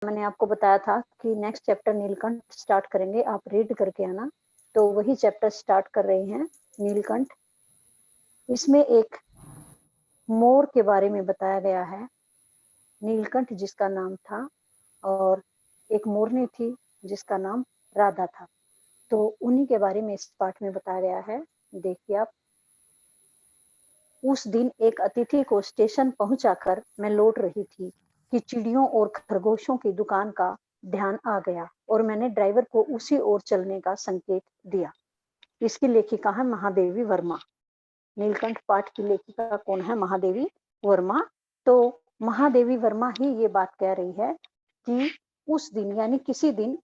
मैंने आपको बताया था कि नेक्स्ट चैप्टर नीलकंठ स्टार्ट करेंगे, आप रीड करके आना। तो वही चैप्टर स्टार्ट कर रहे हैं, नीलकंठ। इसमें एक मोर के बारे में बताया गया है, नीलकंठ जिसका नाम था, और एक मोरनी थी जिसका नाम राधा था। तो उन्हीं के बारे में इस पाठ में बताया गया है। देखिए आप, उस दिन एक अतिथि को स्टेशन पहुंचाकर मैं लौट रही थी कि चिड़ियों और खरगोशों की दुकान का ध्यान आ गया और मैंने ड्राइवर को उसी ओर चलने का संकेत दिया। इसकी लेखिका है महादेवी वर्मा। नीलकंठ पाठ की लेखिका कौन है? महादेवी वर्मा। तो महादेवी वर्मा ही ये बात कह रही है कि उस दिन यानी किसी दिन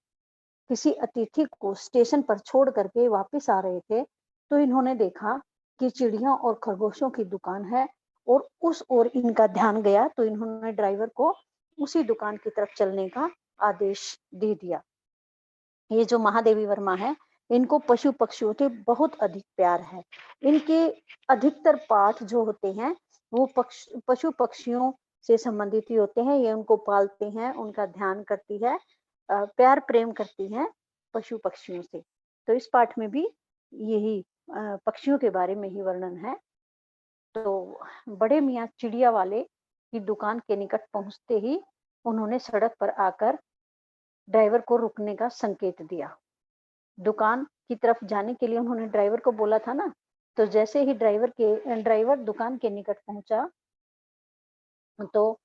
किसी अतिथि को स्टेशन पर छोड़ करके वापस आ रहे थे, तो इन्होंने देखा कि चिड़िया और खरगोशों की दुकान है और उस ओर इनका ध्यान गया, तो इन्होंने ड्राइवर को उसी दुकान की तरफ चलने का आदेश दे दिया। ये जो महादेवी वर्मा है, इनको पशु पक्षियों से बहुत अधिक प्यार है। इनके अधिकतर पाठ जो होते हैं वो पशु पक्षियों से संबंधित ही होते हैं। ये उनको पालते हैं, उनका ध्यान करती है, प्यार प्रेम करती हैं पशु पक्षियों से। तो इस पाठ में भी यही पक्षियों के बारे में ही वर्णन है। तो बड़े मियाँ चिड़िया वाले की दुकान के निकट पहुंचते ही उन्होंने सड़क पर आकर ड्राइवर को रुकने का संकेत दिया। दुकान की तरफ जाने के लिए उन्होंने ड्राइवर को बोला था ना, तो जैसे ही ड्राइवर दुकान के निकट पहुंचा, तो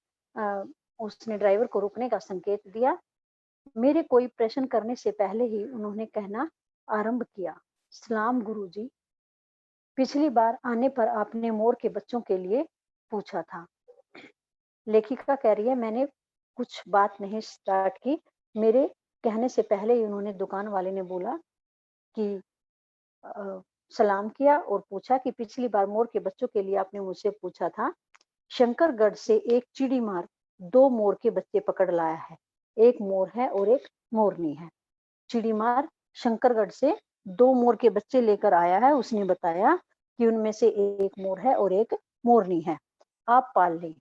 उसने ड्राइवर को रुकने का संकेत दिया। मेरे कोई प्रश्न करने से पहले ही उन्होंने कहना आरंभ किया, सलाम गुरुजी, पिछली बार आने पर आपने मोर के बच्चों के लिए पूछा था। लेखिका कह रही है, मैंने कुछ बात नहीं स्टार्ट की, मेरे कहने से पहले ही उन्होंने दुकान वाले ने बोला कि सलाम किया और पूछा कि पिछली बार मोर के बच्चों के लिए आपने मुझसे पूछा था। शंकरगढ़ से एक चिड़ी मार 2 मोर के बच्चे पकड़ लाया है। एक मोर है और एक मोरनी है। चिड़ी मार शंकरगढ़ से 2 मोर के बच्चे लेकर आया है। उसने बताया कि उनमें से एक मोर है और एक मोरनी है। आप पाल लें।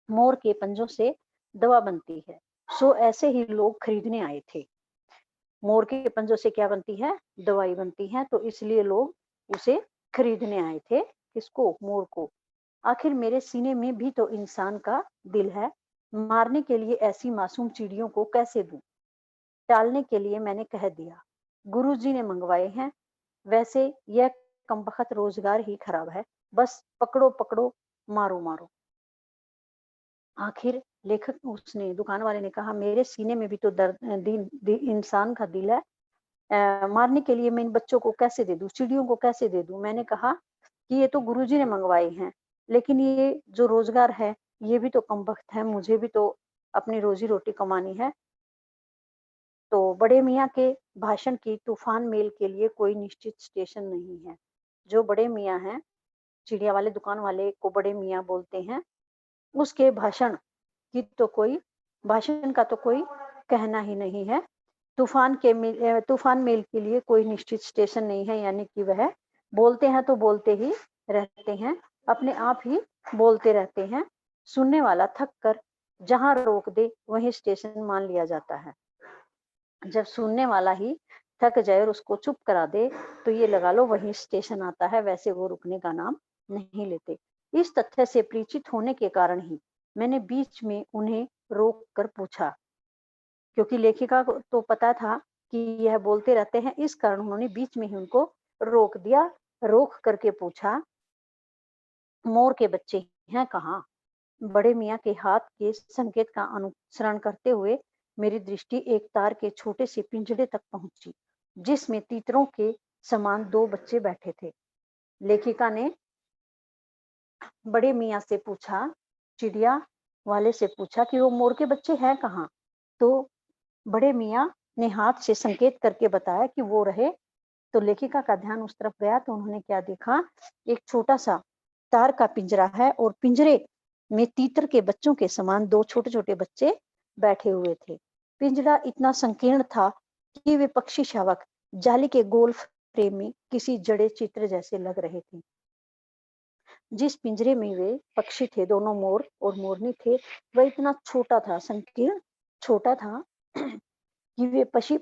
मोर के पंजों से दवा बनती है, सो ऐसे ही लोग खरीदने आए थे। मोर के पंजों से क्या बनती है? दवाई बनती है, तो इसलिए लोग उसे खरीदने आए थे। किसको? मोर को। आखिर मेरे सीने में भी तो इंसान का दिल है, मारने के लिए ऐसी मासूम चिड़ियों को कैसे दूं? टालने के लिए मैंने कह दिया, गुरुजी ने मंगवाए हैं। वैसे यह कमबख्त रोजगार ही खराब है, बस पकड़ो पकड़ो, मारो मारो। आखिर लेखक उसने दुकान वाले ने कहा, मेरे सीने में भी तो दर्द इंसान का दिल है। मारने के लिए मैं इन बच्चों को कैसे दे दूं, चिड़ियों को कैसे दे दूं? मैंने कहा कि ये तो गुरुजी ने मंगवाए हैं, लेकिन ये जो रोजगार है ये भी तो कम वक्त है, मुझे भी तो अपनी रोजी रोटी कमानी है। तो बड़े मियाँ के भाषण की तूफान मेल के लिए कोई निश्चित स्टेशन नहीं है। जो बड़े मियाँ हैं, चिड़िया वाले दुकान वाले को बड़े मियाँ बोलते हैं, उसके भाषण का तो कोई कहना ही नहीं है। तूफान मेल के लिए कोई निश्चित स्टेशन नहीं है, यानी कि वह बोलते हैं तो बोलते ही रहते हैं, अपने आप ही बोलते रहते हैं। सुनने वाला थक कर जहां रोक दे वहीं स्टेशन मान लिया जाता है। जब सुनने वाला ही थक जाए और उसको चुप करा दे, तो ये लगा लो वहीं स्टेशन आता है, वैसे वो रुकने का नाम नहीं लेते। इस तथ्य से परिचित होने के कारण ही मैंने बीच में उन्हें रोक कर पूछा, क्योंकि लेखिका को तो पता था कि यह बोलते रहते हैं, इस कारण उन्होंने बीच में ही उनको रोक दिया। रोक करके पूछा, मोर के बच्चे हैं कहाँ? बड़े मियाँ के हाथ के संकेत का अनुसरण करते हुए मेरी दृष्टि एक तार के छोटे से पिंजड़े तक पहुंची, जिसमें तीतरों के समान 2 बच्चे बैठे थे। लेखिका ने बड़े मियाँ से पूछा, चिड़िया वाले से पूछा कि वो मोर के बच्चे हैं कहाँ? तो बड़े मियाँ ने हाथ से संकेत करके बताया कि वो रहे। तो लेखिका का ध्यान उस तरफ गया, तो उन्होंने क्या देखा, एक छोटा सा तार का पिंजरा है और पिंजरे में तीतर के बच्चों के समान 2 छोटे-छोटे बच्चे बैठे हुए थे। पिंजरा इतना संकीर्ण था कि वे पक्षी शावक जाली के गोल फ्रेम में किसी जड़े चित्र जैसे लग रहे थे। जिस पिंजरे में वे पक्षी थे, दोनों मोर और मोरनी थे, वह इतना छोटा था, संकीर्ण छोटा था कि वे पक्षी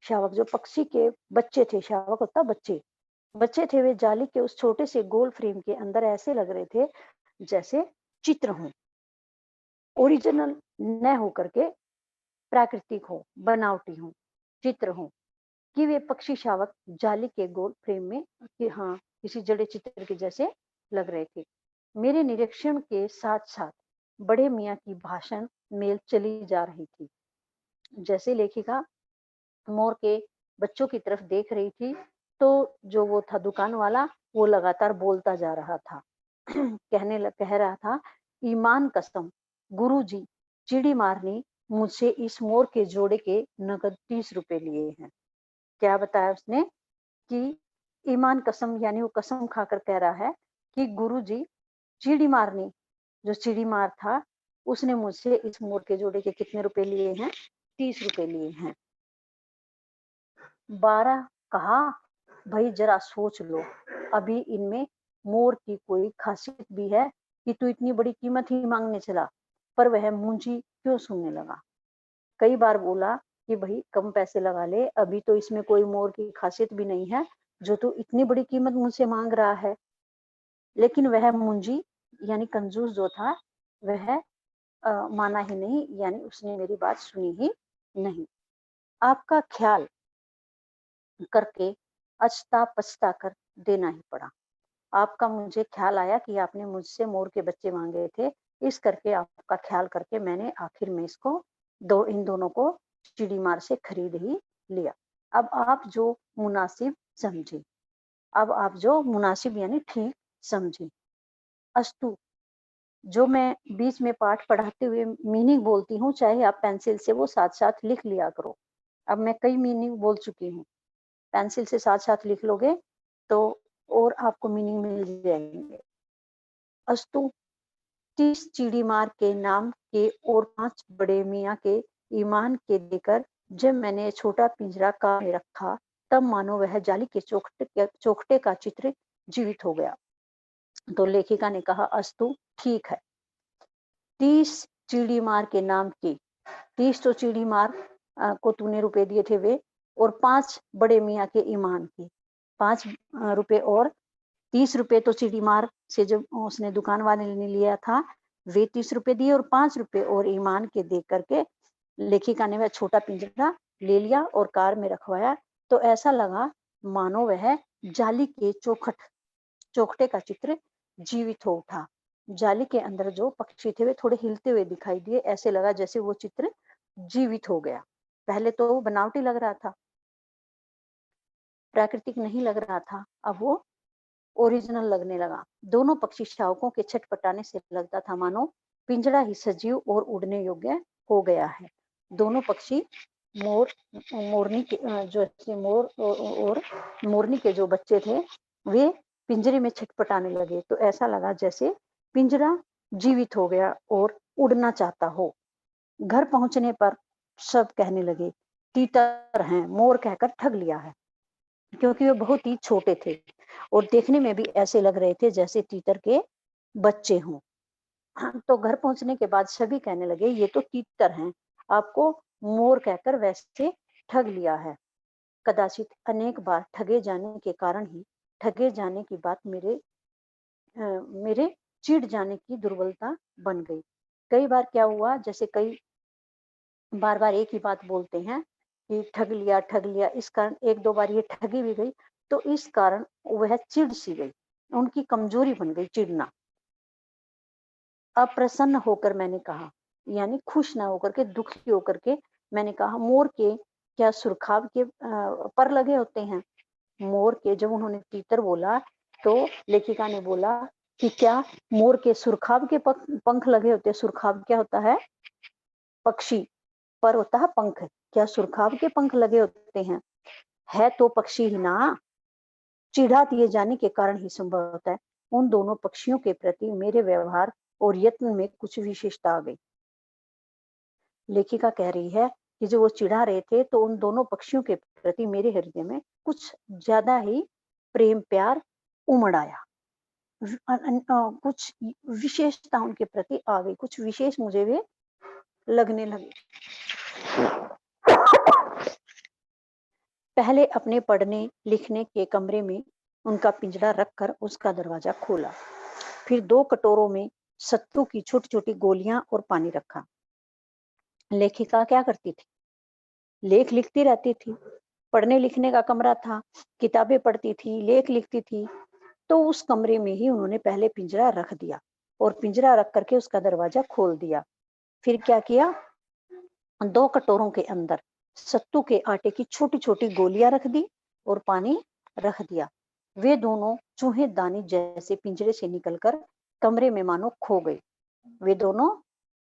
शावक, जो पक्षी के बच्चे थे, शावक होता बच्चे, बच्चे थे, वे जाली के उस छोटे से गोल फ्रेम के अंदर ऐसे लग रहे थे जैसे चित्र हों, ओरिजिनल न होकर के प्राकृतिक हो, बनावटी हो, चित्र हो, कि वे पक्षी शावक जाली के गोल फ्रेम में कि हाँ, किसी जड़े चित्र के जैसे लग रहे थे। मेरे निरीक्षण के साथ-साथ बड़े मियाँ की भाषण मेल चली जा रही थी। जैसे लेखिका मोर के बच्चों की तरफ देख रही थी, तो जो वो था दुकान वाला, वो लगातार बोलता जा रहा था। कह रहा था, ईमान कसम, गुरुजी, चिड़ी मारनी मुझसे इस मोर के जोड़े के नकद 30 रुपए लिए हैं। क्या बताया उसने कि ईमान कसम, यानी वो कसम खाकर कह रहा है कि गुरुजी, चिड़ी मारनी, जो चिड़ी मार था, उसने मुझसे इस मोर के जोड़े के कितने रुपए लिए हैं? 30 रुपए लिए हैं। 12 कहा, भाई जरा सोच लो, अभी इनमें मोर की कोई खासियत भी है कि तू इतनी बड़ी कीमत ही मांगने चला? पर वह मुंजी क्यों सुनने लगा। कई बार बोला कि भाई कम पैसे लगा ले, अभी तो इसमें कोई मोर की खासियत भी नहीं है, जो तू इतनी बड़ी कीमत मुझसे मांग रहा है। लेकिन वह मुंजी यानी कंजूस जो था, वह माना ही नहीं, यानी उसने मेरी बात सुनी ही नहीं। आपका ख्याल करके अछता पछता कर देना ही पड़ा। आपका मुझे ख्याल आया कि आपने मुझसे मोर के बच्चे मांगे थे, इस करके आपका ख्याल करके मैंने आखिर में इसको इन दोनों को चिड़ी मार से खरीद ही लिया। अब आप जो मुनासिब समझे, अब आप जो मुनासिब यानी ठीक समझे। अस्तु, जो मैं बीच में पाठ पढ़ाते हुए मीनिंग बोलती हूँ, चाहे आप पेंसिल से वो साथ-साथ लिख लिया करो। अब मैं कई मीनिंग बोल चुकी हूँ। पेंसिल से साथ-साथ लिख लोगे तो और आपको मीनिंग मिल जाएंगे। अस्तु, 30 चिड़ी मार के नाम के और 5 बड़े मियाँ के ईमान के देकर जब मैंने छोटा पिंजरा कान में रखा, तब मानो वह जाली के चौखटे का चित्र जीवित हो गया। तो लेखिका ने कहा, अस्तु ठीक है, 30 चिड़ी मार के नाम की, 30 तो चिड़ी मार को तूने रुपए दिए थे वे, और 5 बड़े मियाँ के ईमान की 5 रुपए, और 30 रुपए तो चिड़ी मार से जब उसने दुकान वाले ने लिया था, वे 30 रुपए दिए, और 5 रुपए और ईमान के दे करके लेखिका ने वह छोटा पिंजरा ले लिया और कार में रखवाया। तो ऐसा लगा मानो वह जाली के चौखटे का चित्र जीवित हो उठा। जाली के अंदर जो पक्षी थे वे थोड़े हिलते हुए दिखाई दिए, ऐसे लगा जैसे वो चित्र जीवित हो गया। पहले तो वो बनावटी लग रहा था, प्राकृतिक नहीं लग रहा था, अब वो ओरिजिनल लगने लगा। दोनों पक्षी शावकों के छटपटाने से लगता था मानो पिंजड़ा ही सजीव और उड़ने योग्य हो गया है। दोनों पक्षी मोर मोरनी के जो मोर और मोरनी के जो बच्चे थे, वे पिंजरे में छटपटाने लगे, तो ऐसा लगा जैसे पिंजरा जीवित हो गया और उड़ना चाहता हो। घर पहुंचने पर सब कहने लगे, तीतर हैं, मोर कहकर ठग लिया है, क्योंकि वे बहुत ही छोटे थे और देखने में भी ऐसे लग रहे थे जैसे तीतर के बच्चे हों। हाँ, तो घर पहुंचने के बाद सभी कहने लगे, ये तो तीतर हैं, आपको मोर कहकर वैसे ठग लिया है। कदाचित अनेक बार ठगे जाने के कारण ही ठगे जाने की बात मेरे चिढ़ जाने की दुर्बलता बन गई। कई बार क्या हुआ, जैसे कई बार-बार एक ही बात बोलते हैं कि ठग लिया, इस कारण 1-2 बार ये ठगी भी गई, तो इस कारण वह चिढ़ सी गई, उनकी कमजोरी बन गई चिढ़ना। अप्रसन्न होकर मैंने कहा, यानी खुश ना होकर के, दुखी होकर के मैंने कहा, मोर के क्या सुरखाब के पर लगे होते हैं? मोर के, जब उन्होंने तीतर बोला, तो लेखिका ने बोला कि क्या मोर के सुरखाब के पंख लगे होते हैं? सुरखाब क्या होता है? पक्षी, पर होता है पंख। क्या सुरखाब के पंख लगे होते हैं? है तो पक्षी ही ना, चिढ़ा दिए जाने के कारण ही संभव होता है। उन दोनों पक्षियों के प्रति मेरे व्यवहार और यत्न में कुछ विशेषता आ गई। लेखिका कह रही है कि जो वो चिढ़ा रहे थे, तो उन दोनों पक्षियों के प्रति मेरे हृदय में कुछ ज्यादा ही प्रेम प्यार उमड़ आया। कुछ विशेषता उनके प्रति आ गई, कुछ विशेष मुझे वे लगने लगे। पहले अपने पढ़ने लिखने के कमरे में उनका पिंजरा रखकर उसका दरवाजा खोला। फिर 2 कटोरों में सत्तू की छोटी-छोटी गोलियां और पानी रखा। लेखिका क्या करती थी? लेख लिखती रहती थी। पढ़ने लिखने का कमरा था, किताबें पढ़ती थी, लेख लिखती थी। तो उस कमरे में ही उन्होंने पहले पिंजरा रख दिया और पिंजरा रख करके उसका दरवाजा खोल दिया। फिर क्या किया? 2 कटोरों के अंदर सत्तू के आटे की छोटी-छोटी गोलियां रख दी और पानी रख दिया। वे दोनों चूहेदानी जैसे पिंजरे से निकलकर कमरे में मानो खो गए। वे दोनों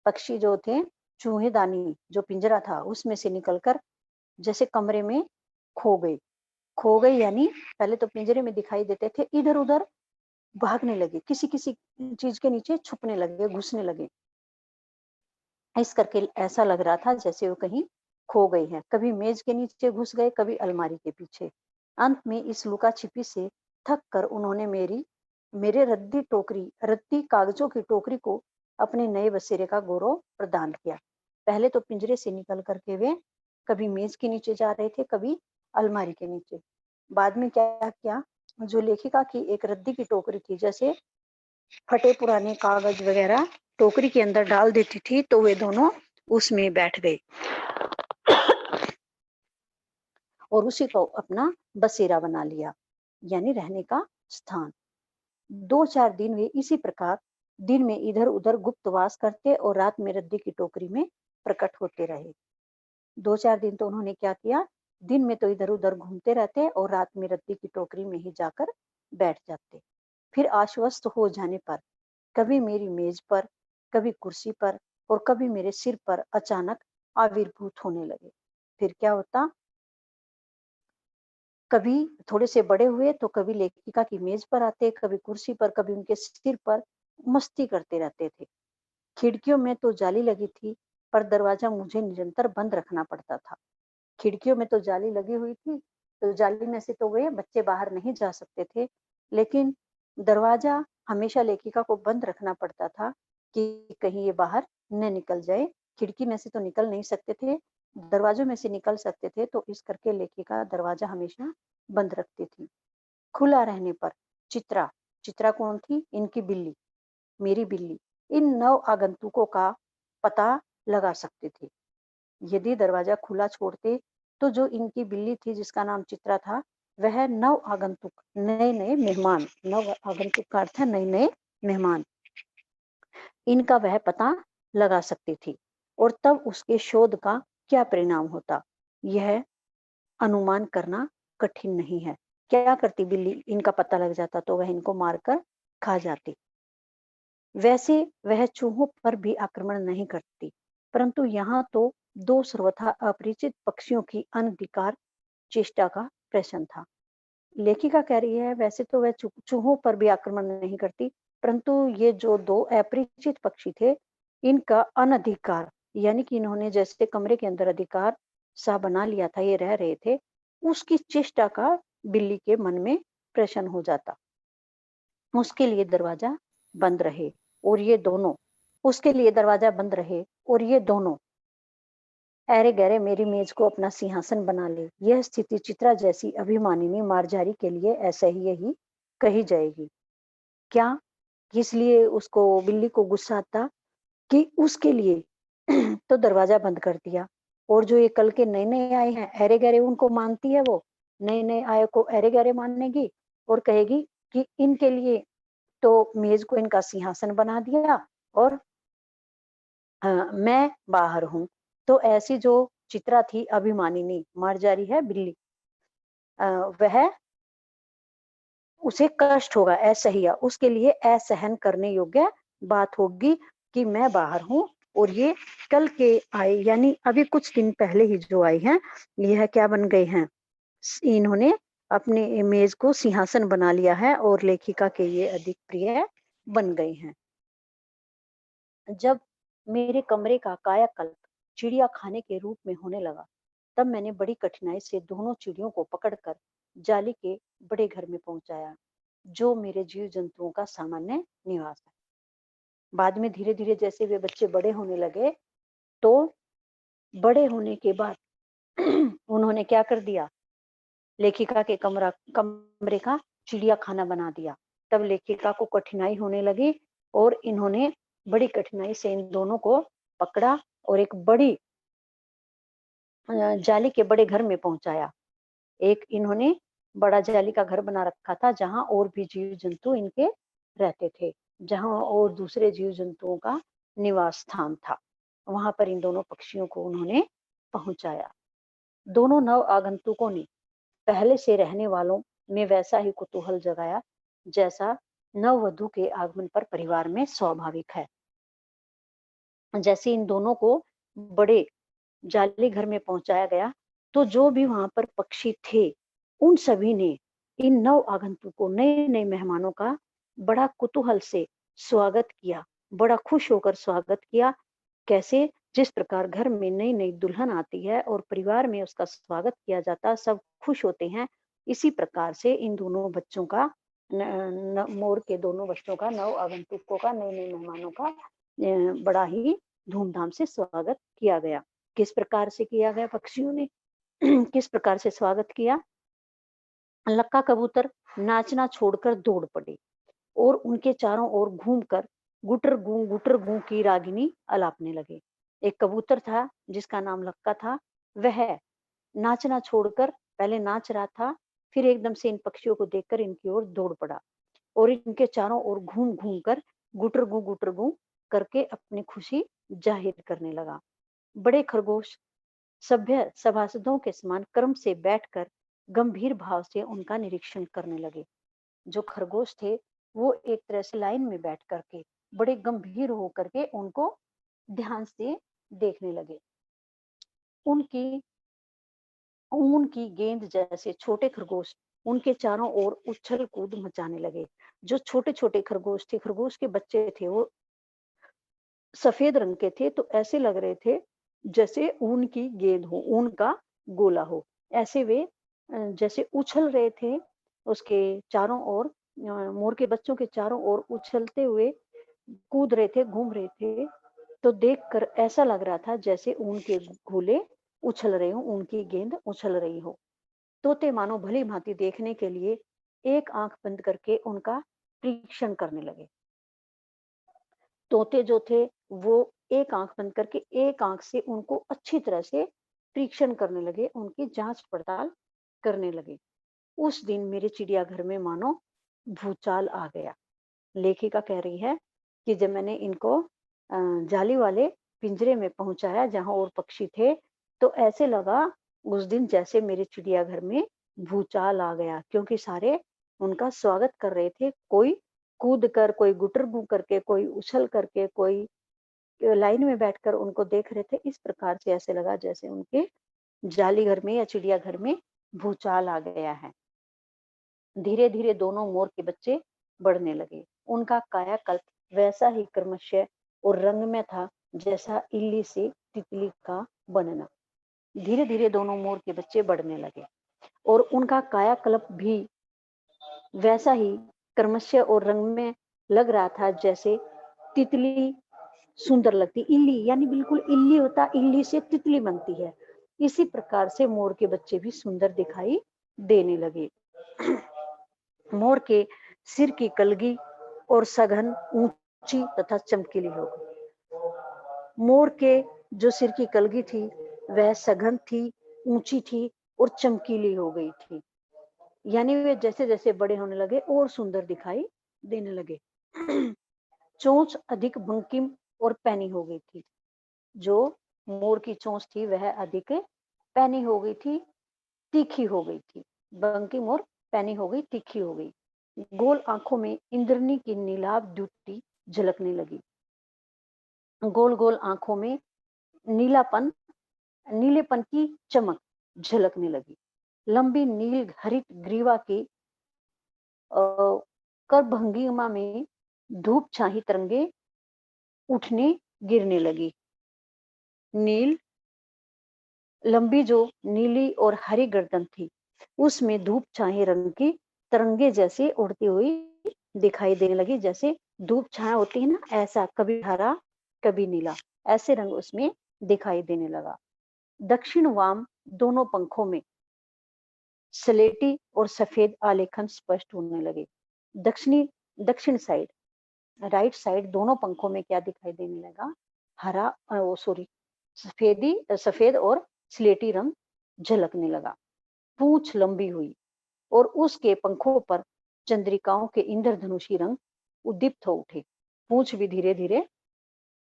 पक्षी जो थे, चूहेदानी जो पिंजरा था उसमें से निकलकर जैसे कमरे में खो गए। खो गए यानी पहले तो पिंजरे में दिखाई देते थे, इधर-उधर भागने लगे, किसी-किसी चीज के नीचे छुपने लगे, घुसने लगे। इस करके ऐसा लग रहा था जैसे वो कहीं खो गई है। कभी मेज के नीचे घुस गए, कभी अलमारी के पीछे। अंत में इस लुका-छिपी से थक कर उन्होंने मेरे रद्दी कागजों की टोकरी को अपने नए बसेरे का गौरव प्रदान किया। पहले तो पिंजरे से निकल कर के वे कभी मेज के नीचे जा रहे थे, कभी अलमारी के नीचे। बाद में क्या किया, जो लेखिका की एक रद्दी की टोकरी थी, जैसे फटे पुराने कागज वगैरह टोकरी के अंदर डाल देती थी, तो वे दोनों उसमें बैठ गए और उसी को अपना बसेरा बना लिया, यानी रहने का स्थान। 2-4 दिन वे इसी प्रकार दिन में इधर-उधर गुप्तवास करते और रात में रद्दी की टोकरी में प्रकट होते रहे। 2-4 दिन तो उन्होंने क्या किया, दिन में तो इधर-उधर घूमते रहते और रात में रद्दी की टोकरी में ही जाकर बैठ जाते। फिर आश्वस्त हो जाने पर कभी मेरी मेज पर, कभी कुर्सी पर और कभी मेरे सिर पर अचानक आविर्भूत होने लगे। फिर क्या होता, कभी थोड़े से बड़े हुए तो कभी लेखिका की मेज पर आते, कभी कुर्सी पर, कभी उनके सिर पर, मस्ती करते रहते थे। खिड़कियों में तो जाली लगी थी, पर दरवाजा मुझे निरंतर बंद रखना पड़ता था। खिड़कियों में तो जाली लगी हुई थी, तो जाली में से तो वे बच्चे बाहर नहीं जा सकते थे, लेकिन दरवाजा हमेशा लेखिका को बंद रखना पड़ता था कि कहीं ये बाहर न निकल जाए। खिड़की में से तो निकल नहीं सकते थे, दरवाजों में से निकल सकते थे, तो इस करके लेखिका दरवाजा हमेशा बंद रखती थी। खुला रहने पर चित्रा चित्रा कौन थी? इनकी बिल्ली, मेरी बिल्ली, इन नव आगंतुकों का पता लगा सकते थे। यदि दरवाजा खुला छोड़ते तो जो इनकी बिल्ली थी, जिसका नाम चित्रा था, वह नव आगंतुक, नए-नए मेहमान, नव आगंतुक का अर्थ है नए-नए मेहमान, इनका वह पता लगा सकती थी और तब उसके शोध का क्या परिणाम होता, यह अनुमान करना कठिन नहीं है। क्या करती बिल्ली? इनका पता लग जाता तो वह इनको मारकर खा जाती। वैसे वह चूहों पर भी आक्रमण नहीं करती, परंतु यहाँ तो 2 सर्वथा अपरिचित पक्षियों की अनधिकार चेष्टा का प्रश्न था। लेखिका कह रही है वैसे तो वह चूहों पर भी आक्रमण नहीं करती, परंतु ये जो 2 अपरिचित पक्षी थे, इनका अनधिकार, यानी कि इन्होंने जैसे कमरे के अंदर अधिकार सा बना लिया था, ये रह रहे थे, उसकी चेष्टा का बिल्ली के मन में प्रश्न हो जाता। उसके लिए दरवाजा बंद रहे और ये दोनों उसके लिए दरवाजा बंद रहे और ये दोनों ऐरे गहरे मेरी मेज को अपना सिंहासन बना ले। यह स्थिति चित्रा जैसी अभिमानिनी मार्जारी के लिए ऐसा ही यही कही जाएगी। क्या? किस लिए उसको बिल्ली को गुस्सा आता कि उसके लिए तो दरवाजा बंद कर दिया और जो ये कल के नए-नए आए हैं ऐरे गहरे, उनको मानती है वो, नए-नए आए को ऐरे गहरे मानेगी और कहेगी कि इनके लिए तो मेज को इनका सिंहासन बना दिया और मैं बाहर हूँ। तो ऐसी जो चित्रा थी अभिमानिनी, मार्जारी है बिल्ली, वह उसे कष्ट होगा, असह्य, उसके लिए असहन करने योग्य बात होगी कि मैं बाहर हूँ और ये कल के आए, यानी अभी कुछ दिन पहले ही जो आए हैं, यह क्या बन गए हैं? इन्होंने अपने इमेज को सिंहासन बना लिया है और लेखिका के ये अधिक प्रिय बन गए हैं। जब मेरे कमरे का कायाकल्प चिड़िया खाने के रूप में होने लगा, तब मैंने बड़ी कठिनाई से दोनों चिड़ियों को पकड़कर जाली के बड़े घर में पहुंचाया, जो मेरे जीव जंतुओं का सामान्य निवास है। बाद में धीरे धीरे जैसे वे बच्चे बड़े होने लगे, तो बड़े होने के बाद उन्होंने क्या कर दिया, लेखिका के कमरे का चिड़िया खाना बना दिया। तब लेखिका को कठिनाई होने लगी और इन्होंने बड़ी कठिनाई से इन दोनों को पकड़ा और एक बड़ी जाली के बड़े घर में पहुंचाया। एक इन्होंने बड़ा जाली का घर बना रखा था जहां और भी जीव जंतु इनके रहते थे, जहां और दूसरे जीव जंतुओं का निवास स्थान था। वहां पर इन दोनों पक्षियों को उन्होंने पहुंचाया। दोनों नव आगंतुकों ने पहले से रहने वालों में वैसा ही कुतूहल जगाया जैसा नववधु के आगमन पर परिवार में स्वाभाविक है। जैसे इन दोनों को बड़े जाली घर में पहुंचाया गया, तो जो भी वहां पर पक्षी थे, उन सभी ने इन नव आगंतुकों, नए नए मेहमानों का बड़ा कुतूहल से स्वागत किया, बड़ा खुश होकर स्वागत किया। कैसे, जिस प्रकार घर में नई नई दुल्हन आती है और परिवार में उसका स्वागत किया जाता है, सब खुश होते हैं, इसी प्रकार से इन दोनों बच्चों का मोर के दोनों बच्चों का, नव आगंतुकों का, नए नए मेहमानों का बड़ा ही धूमधाम से स्वागत किया गया। किस प्रकार से किया गया पक्षियों ने किस प्रकार से स्वागत किया? लक्का कबूतर नाचना छोड़कर दौड़ पड़े और उनके चारों ओर घूमकर गुटर गूं की रागिनी अलापने लगे। एक कबूतर था जिसका नाम लक्का था, वह नाचना छोड़कर पहले नाच रहा था, फिर एकदम से इन पक्षियों को देखकर इनकी ओर दौड़ पड़ा और इनके चारों ओर घूम घूम कर गुटर गूं करके अपनी खुशी जाहिर करने लगा। बड़े खरगोश सभ्य सभासदों के समान क्रम से बैठकर गंभीर भाव से उनका निरीक्षण करने लगे। जो खरगोश थे वो एक तरह से लाइन में बैठ करके बड़े गंभीर होकर के उनको ध्यान से देखने लगे। उनकी ऊन की गेंद जैसे छोटे खरगोश उनके चारों ओर उछल कूद मचाने लगे। जो छोटे छोटे खरगोश थे, खरगोश के बच्चे थे, वो सफेद रंग के थे, तो ऐसे लग रहे थे जैसे ऊन की गेंद हो, ऊन का गोला हो। ऐसे वे जैसे उछल रहे थे, उसके चारों ओर मोर के बच्चों के चारों ओर उछलते हुए कूद रहे थे, घूम रहे थे। तो देखकर ऐसा लग रहा था जैसे ऊन के गोले उछल रहे हो, ऊन की गेंद उछल रही हो। तोते मानो भली भांति देखने के लिए एक आंख बंद करके उनका परीक्षण करने लगे। तोते जो थे वो एक आंख बंद करके एक आंख से उनको अच्छी तरह से परीक्षण करने लगे, उनकी जांच पड़ताल करने लगे। उस दिन मेरे चिड़ियाघर में मानो भूचाल आ गया। लेखिका कह रही है कि जब मैंने इनको जाली वाले पिंजरे में पहुंचाया जहां और पक्षी थे, तो ऐसे लगा उस दिन जैसे मेरे चिड़ियाघर में भूचाल आ गया, क्योंकि सारे उनका स्वागत कर रहे थे। कोई कूद कर, कोई गुटरगू करके, कोई उछल करके, कोई लाइन में बैठकर उनको देख रहे थे। इस प्रकार से ऐसे लगा जैसे उनके जाली घर में या चिड़ियाघर में भूचाल आ गया है। धीरे धीरे दोनों मोर के बच्चे बढ़ने लगे। उनका कायाकल्प वैसा ही क्रमशः और रंग में था जैसा इल्ली से तितली का बनना। धीरे धीरे दोनों मोर के बच्चे बढ़ने लगे और उनका कायाकल्प भी वैसा ही क्रमशः और रंग में लग रहा था जैसे तितली सुंदर लगती। इल्ली यानी बिल्कुल इल्ली होता, इल्ली से तितली बनती है। इसी प्रकार से मोर के बच्चे भी सुंदर दिखाई देने लगे। मोर के सिर की कलगी और सघन, ऊंची तथा चमकीली हो गई। मोर के जो सिर की कलगी थी वह सघन थी, ऊंची थी और चमकीली हो गई थी। यानी वे जैसे जैसे बड़े होने लगे और सुंदर दिखाई देने लगे। चोंच अधिक बंकिम और पैनी हो गई थी। जो मोर की चोंच थी वह अधिक पैनी हो गई थी, तीखी हो गई थी। बंकिम और पैनी हो गई, तीखी हो गई। गोल आंखों में इंद्रनी की नीलाभ द्युति झलकने लगी। गोल गोल आंखों में नीलापन, नीलेपन की चमक झलकने लगी। लंबी नील हरित ग्रीवा की करभंगिमा में धूप छाही तरंगे उठने गिरने लगी। नील लंबी जो नीली और हरी गर्दन थी उसमें धूप छाहे रंग की तरंगे जैसे उड़ती हुई दिखाई देने लगी। जैसे धूप छाया होती है ना, ऐसा कभी हरा कभी नीला, ऐसे रंग उसमें दिखाई देने लगा। दक्षिण वाम दोनों पंखों में स्लेटी और सफेद आलेखन स्पष्ट होने लगे। दक्षिण साइड, राइट साइड दोनों पंखों में क्या दिखाई देने लगा? सफेद और स्लेटी रंग झलकने लगा। पूंछ लंबी हुई और उसके पंखों पर चंद्रिकाओं के इंद्रधनुषी रंग उद्दीप्त हो उठे। पूंछ भी धीरे धीरे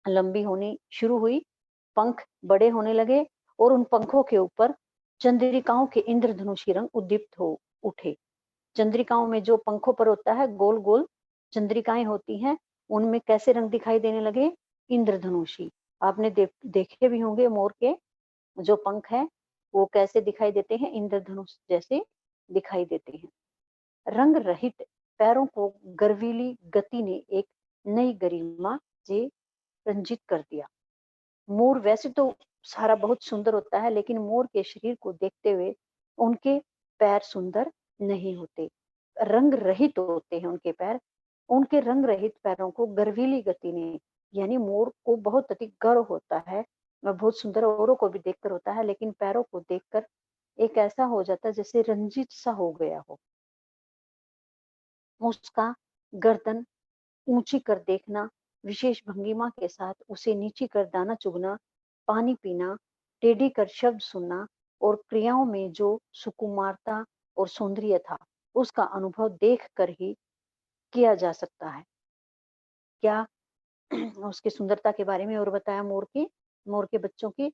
लंबी होनी शुरू हुई, पंख बड़े होने लगे और उन पंखों के ऊपर चंद्रिकाओं के इंद्रधनुषी रंग उद्दीप्त हो उठे। चंद्रिकाओं में जो पंखों पर होता है, गोल गोल चंद्रिकाएं होती हैं, उनमें कैसे रंग दिखाई देने लगे? इंद्रधनुषी। आपने देखे भी होंगे मोर के जो पंख है वो कैसे दिखाई देते हैं? इंद्रधनुष जैसे दिखाई देते हैं। रंग रहित पैरों को गर्वीली गति ने एक नई गरिमा से रंजित कर दिया। मोर वैसे तो सारा बहुत सुंदर होता है, लेकिन मोर के शरीर को देखते हुए उनके पैर सुंदर नहीं होते, रंग रहित होते हैं उनके पैर। उनके रंग रहित पैरों को गर्वीली गति ने, यानी मोर को बहुत अधिक गर्व होता है, बहुत सुंदर औरों को भी देखकर होता है, लेकिन पैरों को देखकर एक ऐसा हो जाता है जैसे रंजित सा हो गया हो। उसका गर्दन ऊंची कर देखना, विशेष भंगिमा के साथ उसे नीची कर दाना चुगना, पानी पीना, टेढ़ी कर शब्द सुनना और क्रियाओं में जो सुकुमारता और सौंदर्य था, उसका अनुभव देख कर ही किया जा सकता है। क्या उसकी सुंदरता के बारे में और बताया मोर के बच्चों की,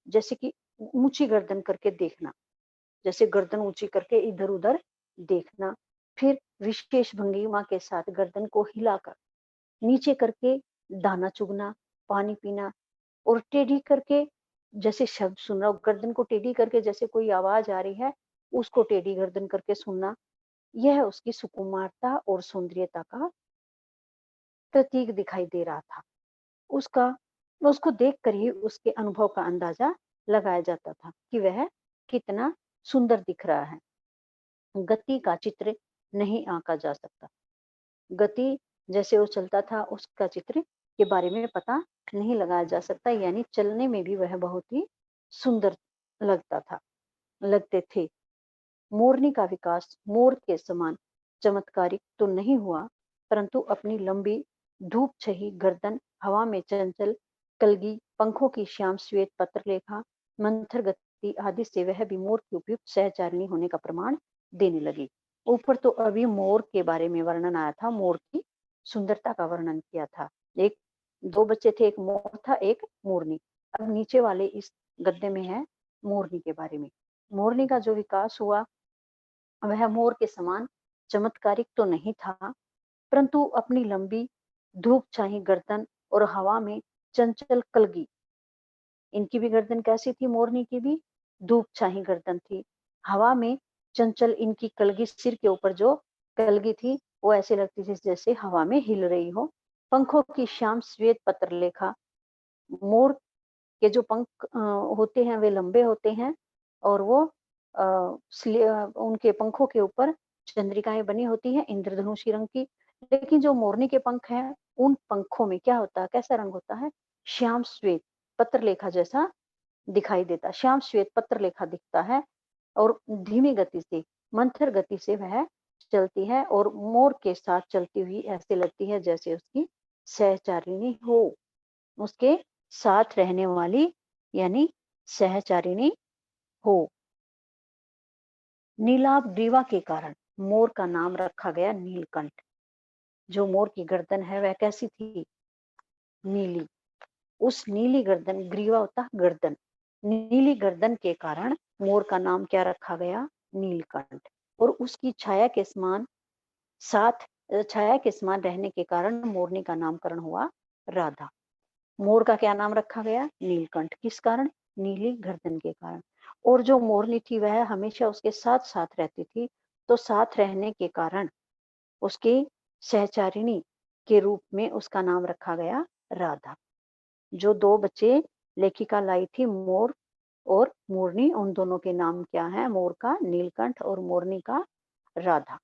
जैसे कि ऊंची गर्दन करके देखना, जैसे गर्दन ऊंची करके इधर उधर देखना, फिर विशेष भंगिमा के साथ गर्दन को हिलाकर नीचे करके दाना चुगना, पानी पीना और टेढ़ी करके जैसे शब्द सुनना, गर्दन को टेढ़ी करके जैसे कोई आवाज आ रही है, उसको टेढ़ी गर्दन करके सुनना, यह उसकी सुकुमारता और सौंदर्यता का प्रतीक दिखाई दे रहा था। उसका उसको देखकर ही उसके अनुभव का अंदाजा लगाया जाता था कि वह कितना सुंदर दिख रहा है। गति का चित्र नहीं आंका जा सकता। गति जैसे वो चलता था उसका चित्र के बारे में पता नहीं लगाया जा सकता, यानी चलने में भी वह बहुत ही सुंदर लगते थे। मोरनी का विकास मोर के समान चमत्कारिक तो नहीं हुआ, परंतु अपनी लंबी धूप छही गर्दन, हवा में चंचल कलगी, पंखों की श्याम श्वेत पत्रलेखा, मंथर गति आदि से वह भी मोर की उपयुक्त सहचारिणी होने का प्रमाण देने लगी। ऊपर तो अभी मोर के बारे में वर्णन आया था, मोर की सुंदरता का वर्णन किया था। एक दो बच्चे थे, एक मोर था एक मोरनी। अब नीचे वाले इस गद्य में है मोरनी के बारे में। मोरनी का जो विकास हुआ वह मोर के समान चमत्कारिक तो नहीं था, परंतु अपनी लंबी धूप छाई गर्दन और हवा में चंचल कलगी, इनकी भी गर्दन कैसी थी? मोरनी की भी धूप छाई गर्दन थी, हवा में चंचल इनकी कलगी, सिर के ऊपर जो कलगी थी वो ऐसे लगती थी जैसे हवा में हिल रही हो। पंखों की श्याम श्वेत पत्रलेखा, मोर के जो पंख होते हैं वे लंबे होते हैं और वो उनके पंखों के ऊपर चंद्रिकाएं बनी होती हैं इंद्रधनुषी रंग की। लेकिन जो मोरनी के पंख हैं उन पंखों में क्या होता है, कैसा रंग होता है? श्याम श्वेत पत्रलेखा जैसा दिखाई देता, श्याम श्वेत पत्रलेखा दिखता है और धीमी गति से, मंथर गति से वह चलती है और मोर के साथ चलती हुई ऐसे लगती है जैसे उसकी सहचारिणी हो, उसके साथ रहने वाली यानी सहचारिणी हो। नीलाभ ग्रीवा के कारण मोर का नाम रखा गया नीलकंठ। जो मोर की गर्दन है वह कैसी थी? नीली। उस नीली गर्दन, ग्रीवा होता गर्दन, नीली गर्दन के कारण मोर का नाम क्या रखा गया? नीलकंठ। और उसकी छाया के समान रहने के कारण मोरनी का नामकरण हुआ राधा। मोर का क्या नाम रखा गया? नीलकंठ। किस कारण? नीली गर्दन के कारण। और जो मोरनी थी वह हमेशा उसके साथ साथ रहती थी, तो साथ रहने के कारण उसकी सहचारिणी के रूप में उसका नाम रखा गया राधा। जो दो बच्चे लेखिका लाई थी, मोर और मोरनी, उन दोनों के नाम क्या है? मोर का नीलकंठ और मोरनी का राधा।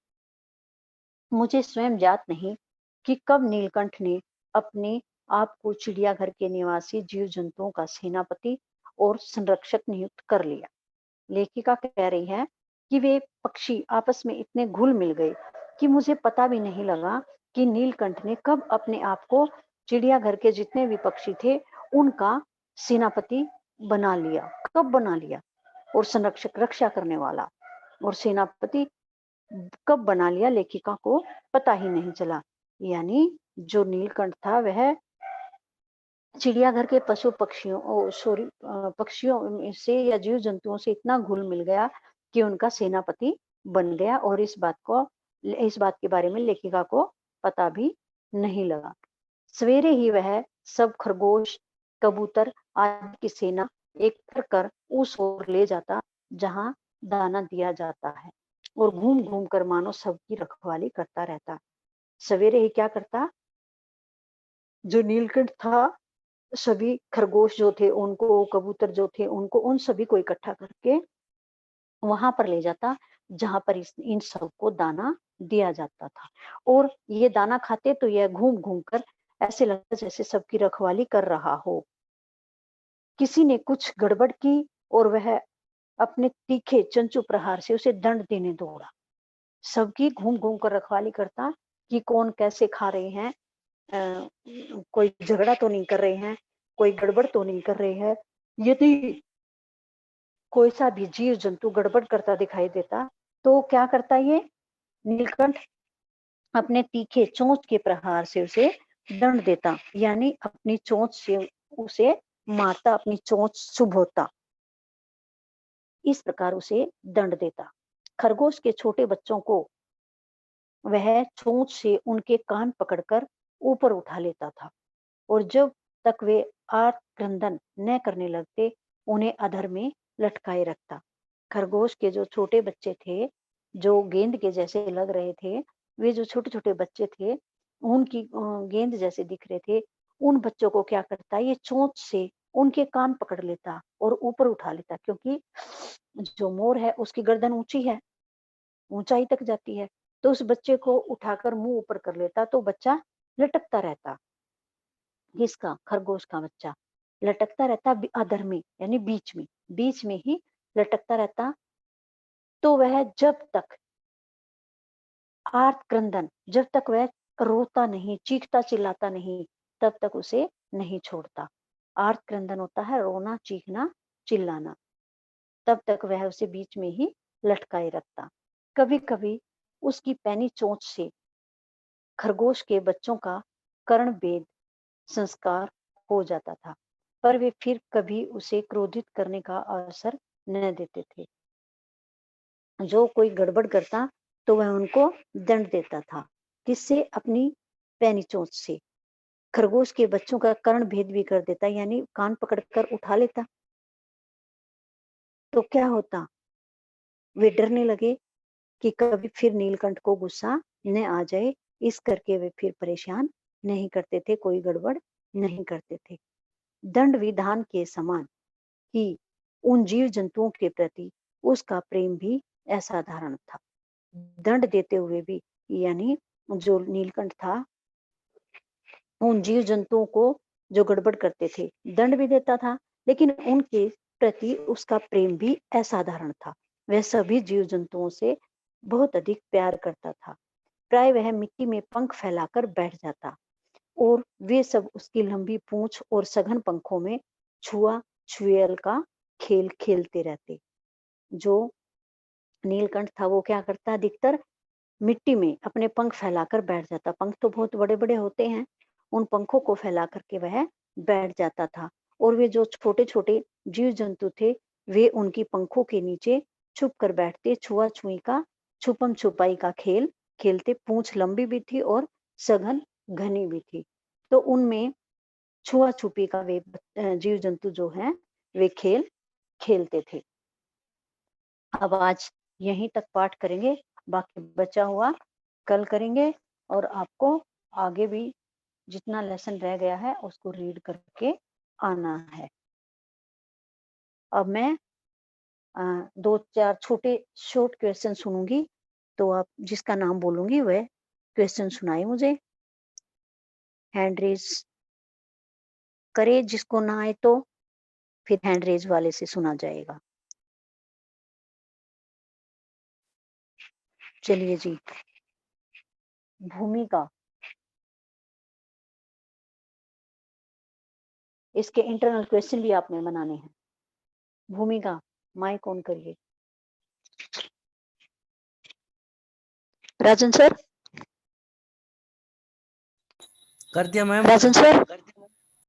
मुझे स्वयं ज्ञात नहीं कि कब नीलकंठ ने अपनी आपको चिड़ियाघर के निवासी जीव जंतुओं का सेनापति और संरक्षक नियुक्त कर लिया। लेखिका कह रही है कि वे पक्षी आपस में इतने घुल मिल गए कि मुझे पता भी नहीं लगा कि नीलकंठ ने कब अपने आप को चिड़ियाघर के जितने भी पक्षी थे उनका सेनापति बना लिया, कब बना लिया, और संरक्षक रक्षा करने वाला और सेनापति कब बना लिया लेखिका को पता ही नहीं चला। यानी जो नीलकंठ था वह चिड़ियाघर के पशु पक्षियों पक्षियों में से या जीव जंतुओं से इतना घुल मिल गया कि उनका सेनापति बन गया और इस बात के बारे में लेखिका को पता भी नहीं लगा। सवेरे ही वह सब खरगोश, कबूतर आदि की सेना एक कर उस ओर ले जाता जहां दाना दिया जाता है और घूम घूम कर मानो सबकी रखवाली करता रहता। सवेरे ही क्या करता, जो नीलकंठ था सभी खरगोश जो थे उनको, कबूतर जो थे उनको, उन सभी को इकट्ठा करके वहां पर ले जाता जहां पर इन सबको दाना दिया जाता था। और ये दाना खाते तो यह घूम घूम कर ऐसे लगता जैसे सबकी रखवाली कर रहा हो। किसी ने कुछ गड़बड़ की और वह अपने तीखे चंचू प्रहार से उसे दंड देने दौड़ा। सबकी घूम घूम कर रखवाली करता कि कौन कैसे खा रहे हैं, कोई झगड़ा तो नहीं कर रहे हैं, कोई गड़बड़ तो नहीं कर रहे हैं। यदि कोई सा भी जीव जंतु गड़बड़ करता दिखाई देता तो क्या करता ये नीलकंठ, अपने तीखे चोंच के प्रहार से उसे दंड देता, यानी अपनी चोंच से उसे मारता, अपनी चोंच चुभोता, इस प्रकार उसे दंड देता। खरगोश के छोटे बच्चों को वह चोंच से उनके कान पकड़कर ऊपर उठा लेता था और जब तक वे आर्त क्रंदन न करने लगते उन्हें अधर में लटकाए रखता। खरगोश के जो छोटे बच्चे थे, जो गेंद के जैसे लग रहे थे, वे जो छोटे छोटे बच्चे थे उनकी गेंद जैसे दिख रहे थे, उन बच्चों को क्या करता, ये चोंच से उनके कान पकड़ लेता और ऊपर उठा लेता, क्योंकि जो मोर है उसकी गर्दन ऊंची है, ऊंचाई तक जाती है, तो उस बच्चे को उठाकर मुंह ऊपर कर लेता तो बच्चा लटकता रहता। किसका, खरगोश का बच्चा लटकता रहता अधर में, यानी बीच में ही लटकता रहता। तो वह जब तक आर्त क्रंदन, जब तक वह रोता नहीं, चीखता चिल्लाता नहीं, तब तक उसे नहीं छोड़ता। आर्त क्रंदन होता है रोना, चीखना, चिल्लाना, तब तक वह उसे बीच में ही लटकाए रखता। कभी कभी उसकी पैनी चोंच से खरगोश के बच्चों का कर्ण भेद संस्कार हो जाता था, पर वे फिर कभी उसे क्रोधित करने का अवसर न देते थे। जो कोई गड़बड़ करता तो वह उनको दंड देता था, किससे, अपनी पैनी चोंच से। खरगोश के बच्चों का कर्ण भेद भी कर देता, यानी कान पकड़कर उठा लेता। तो क्या होता, वे डरने लगे कि कभी फिर नीलकंठ को गुस्सा न आ जाए, इस करके वे फिर परेशान नहीं करते थे, कोई गड़बड़ नहीं करते थे। दंड विधान के समान ही उन जीव जंतुओं के प्रति उसका प्रेम भी असाधारण था। दंड देते हुए भी, यानी जो नीलकंठ था उन जीव जंतुओं को जो गड़बड़ करते थे दंड भी देता था, लेकिन उनके प्रति उसका प्रेम भी असाधारण था। वह सभी जीव जंतुओं से बहुत अधिक प्यार करता था। प्राय वह मिट्टी में पंख फैलाकर बैठ जाता और वे सब उसकी लंबी पूंछ और सघन पंखों में छुआ छुएल का खेल खेलते रहते। जो नीलकंठ था वो क्या करता, अधिकतर मिट्टी में अपने पंख फैलाकर बैठ जाता। पंख तो बहुत बड़े बड़े होते हैं, उन पंखों को फैला करके वह बैठ जाता था और वे जो छोटे छोटे जीव जंतु थे वे उनकी पंखों के नीचे छुप कर बैठते, छुआ छुई का, छुपम छुपाई का खेल खेलते। पूंछ लंबी भी थी और सघन घनी भी थी, तो उनमें छुआ छुपी का वे जीव जंतु जो है वे खेल खेलते थे। अब आज यहीं तक पाठ करेंगे, बाकी बचा हुआ कल करेंगे और आपको आगे भी जितना लेसन रह गया है उसको रीड करके आना है। अब मैं 2-4 छोटे शॉर्ट क्वेश्चन सुनूंगी, तो आप जिसका नाम बोलूंगी वह क्वेश्चन सुनाए मुझे। हैंड रेज करे, जिसको ना आए तो फिर हैंड रेज वाले से सुना जाएगा। चलिए जी, भूमिका। इसके इंटरनल क्वेश्चन भी आपने बनाने हैं। भूमिका, माइक ऑन करिए। राजन सर, कर दिया मैम। राजन सर,